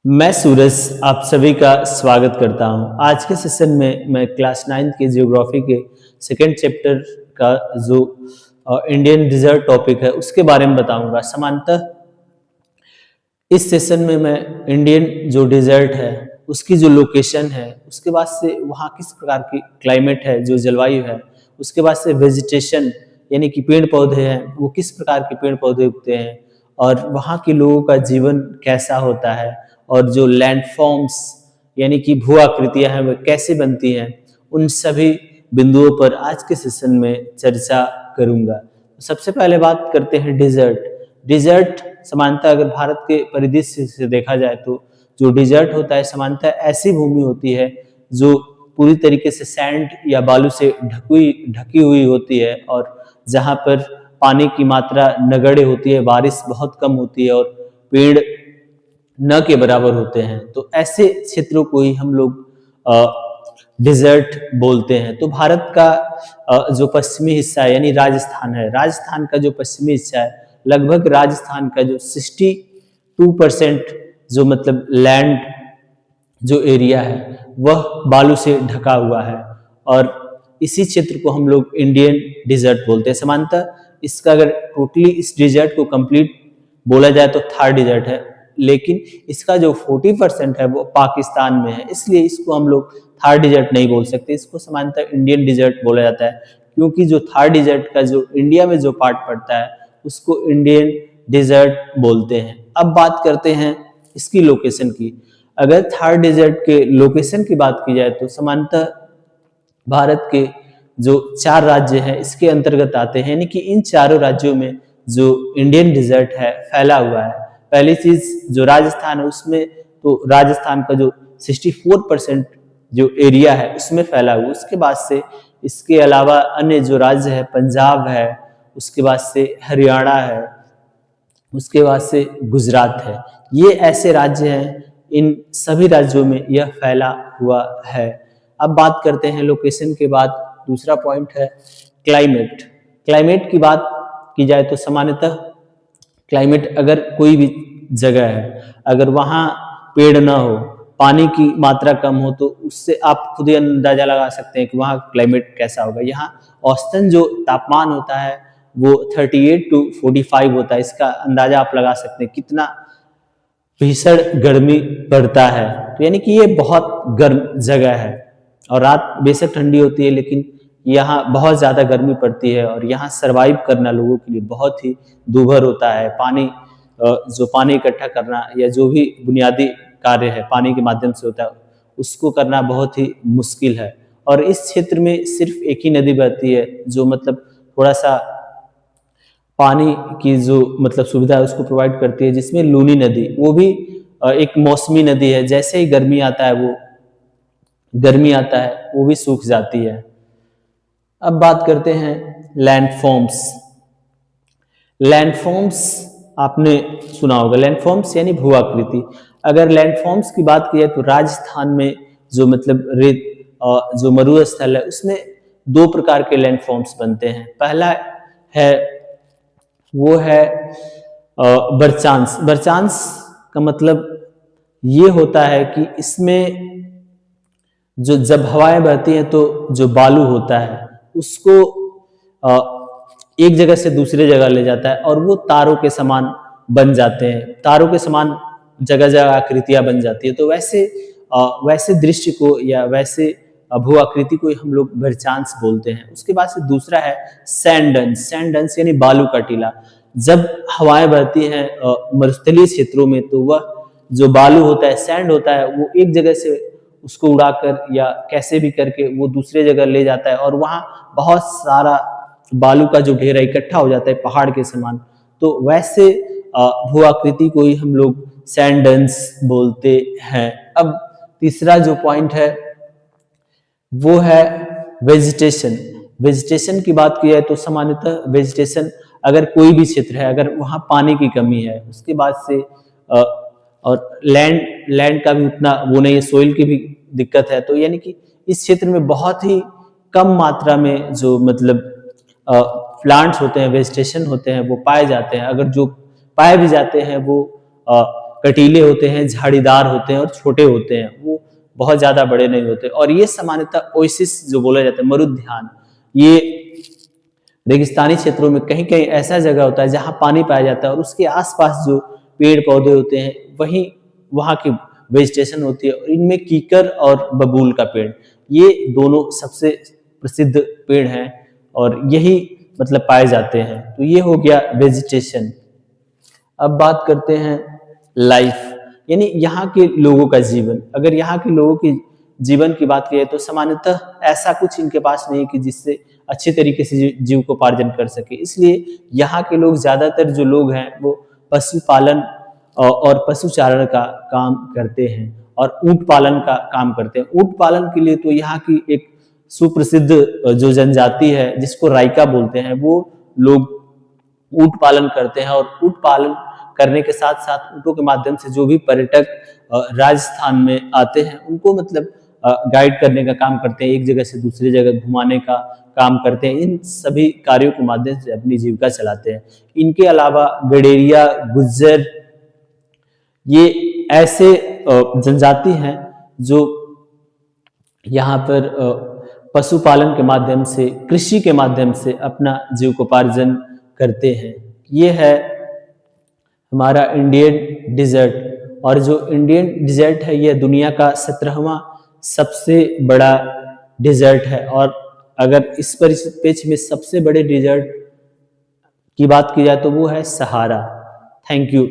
मैं सूरज आप सभी का स्वागत करता हूं। आज के सेशन में मैं क्लास 9th के जियोग्राफी के सेकेंड चैप्टर का जो इंडियन डिजर्ट टॉपिक है उसके बारे में बताऊंगा। सामान्यतः इस सेशन में मैं इंडियन जो डिजर्ट है उसकी जो लोकेशन है, उसके बाद से वहाँ किस प्रकार की क्लाइमेट है, जो जलवायु है, उसके बाद से वेजिटेशन यानी कि पेड़ पौधे हैं, वो किस प्रकार के पेड़ पौधे उगते हैं और वहाँ के लोगों का जीवन कैसा होता है, और जो लैंडफॉर्म्स यानी कि भू आकृतियां हैं वह कैसे बनती हैं, उन सभी बिंदुओं पर आज के सेशन में चर्चा करूंगा। सबसे पहले बात करते हैं डिजर्ट। डिजर्ट सामान्यतः अगर भारत के परिदृश्य से देखा जाए तो जो डिजर्ट होता है सामान्यतः ऐसी भूमि होती है जो पूरी तरीके से सैंड या बालू से ढकी हुई होती है, और जहाँ पर पानी की मात्रा नगण्य होती है, बारिश बहुत कम होती है और पेड़ न के बराबर होते हैं। तो ऐसे क्षेत्रों को ही हम लोग डिजर्ट बोलते हैं। तो भारत का जो पश्चिमी हिस्सा है यानी राजस्थान है, राजस्थान का जो पश्चिमी हिस्सा है, लगभग राजस्थान का जो 62% जो मतलब लैंड जो एरिया है वह बालू से ढका हुआ है, और इसी क्षेत्र को हम लोग इंडियन डिजर्ट बोलते हैं। सामान्यतः इसका अगर टोटली इस डिजर्ट को कंप्लीट बोला जाए तो थार डिजर्ट है, लेकिन इसका जो 40% है वो पाकिस्तान में है, इसलिए इसको हम लोग थार डिजर्ट नहीं बोल सकते। इसको सामान्यतः इंडियन डिजर्ट बोला जाता है, क्योंकि जो थार डिजर्ट का जो इंडिया में जो पार्ट पड़ता है उसको इंडियन डिजर्ट बोलते हैं। अब बात करते हैं इसकी लोकेशन की। अगर थार डिजर्ट के लोकेशन की बात की जाए तो सामान्यतः भारत के जो 4 राज्य हैं इसके अंतर्गत आते हैं, यानी कि इन चारों राज्यों में जो इंडियन डिजर्ट है फैला हुआ है। पहली चीज जो राजस्थान है उसमें, तो राजस्थान का जो 64% जो एरिया है उसमें फैला हुआ। उसके बाद से इसके अलावा अन्य जो राज्य है, पंजाब है, उसके बाद से हरियाणा है, उसके बाद से गुजरात है। ये ऐसे राज्य हैं, इन सभी राज्यों में यह फैला हुआ है। अब बात करते हैं लोकेशन के बाद दूसरा पॉइंट है क्लाइमेट। क्लाइमेट की बात की जाए तो सामान्यतः क्लाइमेट अगर कोई भी जगह है, अगर वहाँ पेड़ ना हो, पानी की मात्रा कम हो, तो उससे आप खुद ही अंदाजा लगा सकते हैं कि वहाँ क्लाइमेट कैसा होगा। यहाँ औसतन जो तापमान होता है वो 38 to 45 होता है। इसका अंदाजा आप लगा सकते हैं कितना भीषण गर्मी पड़ता है। तो यानी कि ये बहुत गर्म जगह है, और रात बेशक ठंडी होती है लेकिन यहाँ बहुत ज़्यादा गर्मी पड़ती है, और यहाँ सरवाइव करना लोगों के लिए बहुत ही दूभर होता है। जो पानी इकट्ठा करना या जो भी बुनियादी कार्य है पानी के माध्यम से होता है उसको करना बहुत ही मुश्किल है। और इस क्षेत्र में सिर्फ एक ही नदी बहती है जो मतलब थोड़ा सा पानी की जो मतलब सुविधा है उसको प्रोवाइड करती है, जिसमें लूनी नदी, वो भी एक मौसमी नदी है। जैसे ही गर्मी आता है वो भी सूख जाती है। अब बात करते हैं लैंडफॉर्म्स। लैंडफॉर्म्स आपने सुना होगा, लैंडफॉर्म्स यानी भू आकृति। अगर लैंडफॉर्म्स की बात की जाए तो राजस्थान में जो मतलब जो मरुस्थल है उसमें 2 प्रकार के लैंडफॉर्म्स बनते हैं। पहला है वो है बरचांस। बरचांस का मतलब ये होता है कि इसमें जो जब हवाएं बहती हैं तो जो बालू होता है उसको एक जगह से दूसरे जगह ले जाता है, और वो तारों के समान बन जाते हैं। तारों के समान जगह जगह आकृतियां बन जाती है। तो वैसे दृश्य को या वैसे भू आकृति को हम लोग बरचांस बोलते हैं। उसके बाद से दूसरा है सैंडन्स। सैंडन्स यानी बालू का टीला। जब हवाएं बहती हैं मरुस्थलीय क्षेत्रों में तो वह जो बालू होता है, सैंड होता है, वो एक जगह से उसको उड़ाकर या कैसे भी करके वो दूसरे जगह ले जाता है, और वहाँ बहुत सारा बालू का जो घेरा इकट्ठा हो जाता है पहाड़ के समान। तो वैसे भू आकृति को ही हम लोग सैंडन्स बोलते हैं। अब तीसरा जो पॉइंट है वो है वेजिटेशन। वेजिटेशन की बात की जाए तो सामान्यतः वेजिटेशन अगर कोई भी क्षेत्र है, अगर वहाँ पानी की कमी है, उसके बाद से और लैंड का भी उतना वो नहीं है, सोइल की भी दिक्कत है, तो यानी कि इस क्षेत्र में बहुत ही कम मात्रा में जो मतलब प्लांट्स होते हैं, वेजिटेशन होते हैं, वो पाए जाते हैं। अगर जो पाए भी जाते हैं वो कटीले होते हैं, झाड़ीदार होते हैं और छोटे होते हैं, वो बहुत ज्यादा बड़े नहीं होते। और ये सामान्यतः ओएसिस जो बोला जाता है, मरुद्यान, ये रेगिस्तानी क्षेत्रों में कहीं कहीं ऐसा जगह होता है जहां पानी पाया जाता है और उसके आसपास जो पेड़ पौधे होते हैं वहीं वहां की वेजिटेशन होती है। और इनमें कीकर और बबूल का पेड़, ये दोनों सबसे प्रसिद्ध पेड़ हैं और यही मतलब पाए जाते हैं। तो ये हो गया वेजिटेशन। अब बात करते हैं लाइफ, यानी यहाँ के लोगों का जीवन। अगर यहाँ के लोगों की जीवन की बात करें तो सामान्यतः ऐसा कुछ इनके पास नहीं कि जिससे अच्छे तरीके से जीविकोपार्जन कर सके। इसलिए यहाँ के लोग, ज्यादातर जो लोग हैं वो पशुपालन और पशुचारण का काम करते हैं और ऊंट पालन का काम करते हैं। ऊंट पालन के लिए तो यहाँ की एक सुप्रसिद्ध जो जनजाति है जिसको राइका बोलते हैं, वो लोग ऊंट पालन करते हैं। और ऊंट पालन करने के साथ साथ ऊंटों के माध्यम से जो भी पर्यटक राजस्थान में आते हैं उनको मतलब गाइड करने का काम करते हैं, एक जगह से दूसरी जगह घुमाने का काम करते हैं। इन सभी कार्यों के माध्यम से अपनी जीविका चलाते हैं। इनके अलावा गडेरिया, गुज्जर, ये ऐसे जनजाति हैं जो यहाँ पर पशुपालन के माध्यम से, कृषि के माध्यम से अपना जीविकोपार्जन करते हैं। ये है हमारा इंडियन डिजर्ट। और जो इंडियन डिजर्ट है यह दुनिया का 17वां सबसे बड़ा डिजर्ट है। और अगर इस परिप्रेक्ष्य में सबसे बड़े डिजर्ट की बात की जाए तो वो है सहारा। Thank you.